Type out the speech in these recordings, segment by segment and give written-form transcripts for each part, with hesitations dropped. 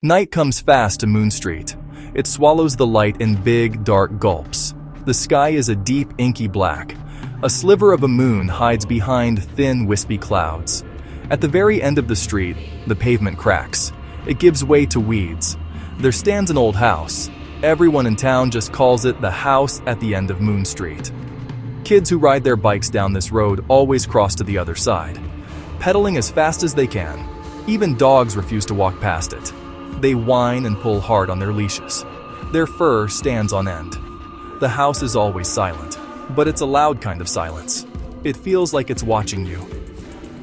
Night comes fast to Moon Street. It swallows the light in big, dark gulps. The sky is a deep, inky black. A sliver of a moon hides behind thin, wispy clouds. At the very end of the street, the pavement cracks. It gives way to weeds. There stands an old house. Everyone in town just calls it the house at the end of Moon Street. Kids who ride their bikes down this road always cross to the other side, pedaling as fast as they can. Even dogs refuse to walk past it. They whine and pull hard on their leashes. Their fur stands on end. The house is always silent, but it's a loud kind of silence. It feels like it's watching you.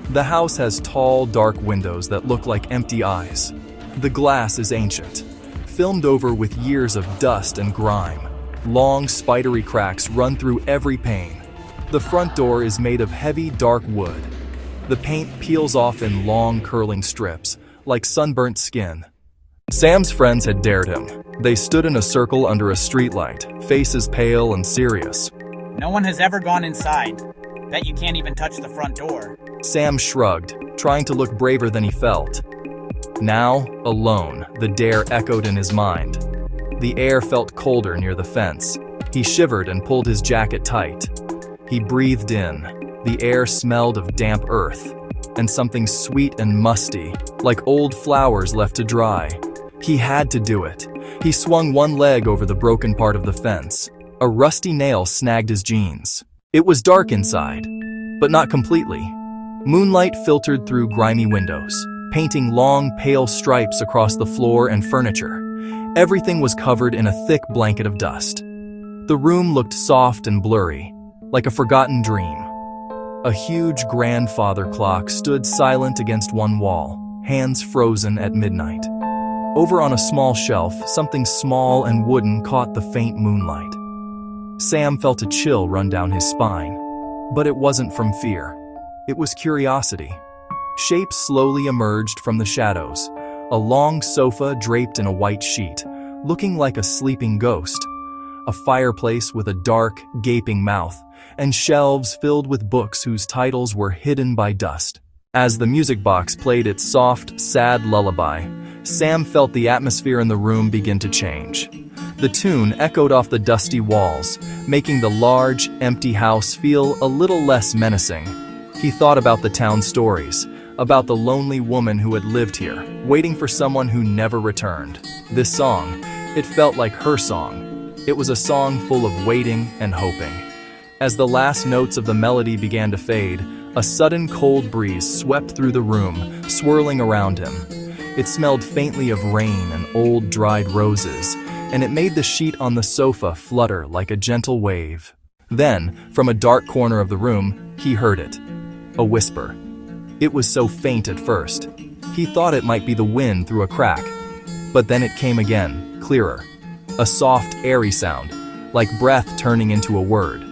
The house has tall, dark windows that look like empty eyes. The glass is ancient, filmed over with years of dust and grime. Long, spidery cracks run through every pane. The front door is made of heavy, dark wood. The paint peels off in long, curling strips, like sunburnt skin. Sam's friends had dared him. They stood in a circle under a streetlight, faces pale and serious. No one has ever gone inside. Bet you can't even touch the front door. Sam shrugged, trying to look braver than he felt. Now, alone, the dare echoed in his mind. The air felt colder near the fence. He shivered and pulled his jacket tight. He breathed in. The air smelled of damp earth, and something sweet and musty, like old flowers left to dry. He had to do it. He swung one leg over the broken part of the fence. A rusty nail snagged his jeans. It was dark inside, but not completely. Moonlight filtered through grimy windows, painting long, pale stripes across the floor and furniture. Everything was covered in a thick blanket of dust. The room looked soft and blurry, like a forgotten dream. A huge grandfather clock stood silent against one wall, hands frozen at midnight. Over on a small shelf, something small and wooden caught the faint moonlight. Sam felt a chill run down his spine, but it wasn't from fear. It was curiosity. Shapes slowly emerged from the shadows. A long sofa draped in a white sheet, looking like a sleeping ghost. A fireplace with a dark, gaping mouth, and shelves filled with books whose titles were hidden by dust. As the music box played its soft, sad lullaby, Sam felt the atmosphere in the room begin to change. The tune echoed off the dusty walls, making the large, empty house feel a little less menacing. He thought about the town stories, about the lonely woman who had lived here, waiting for someone who never returned. This song, it felt like her song. It was a song full of waiting and hoping. As the last notes of the melody began to fade, a sudden cold breeze swept through the room, swirling around him. It smelled faintly of rain and old dried roses, and it made the sheet on the sofa flutter like a gentle wave. Then, from a dark corner of the room, he heard it. A whisper. It was so faint at first. He thought it might be the wind through a crack. But then it came again, clearer. A soft, airy sound, like breath turning into a word.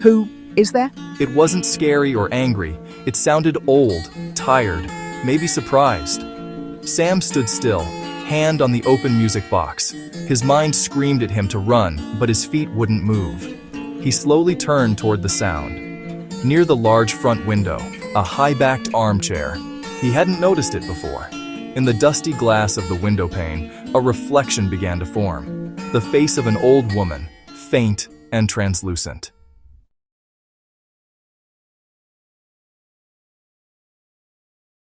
Who is there? It wasn't scary or angry. It sounded old, tired, maybe surprised. Sam stood still, hand on the open music box. His mind screamed at him to run, but his feet wouldn't move. He slowly turned toward the sound. Near the large front window, a high-backed armchair. He hadn't noticed it before. In the dusty glass of the window pane, a reflection began to form. The face of an old woman, faint and translucent.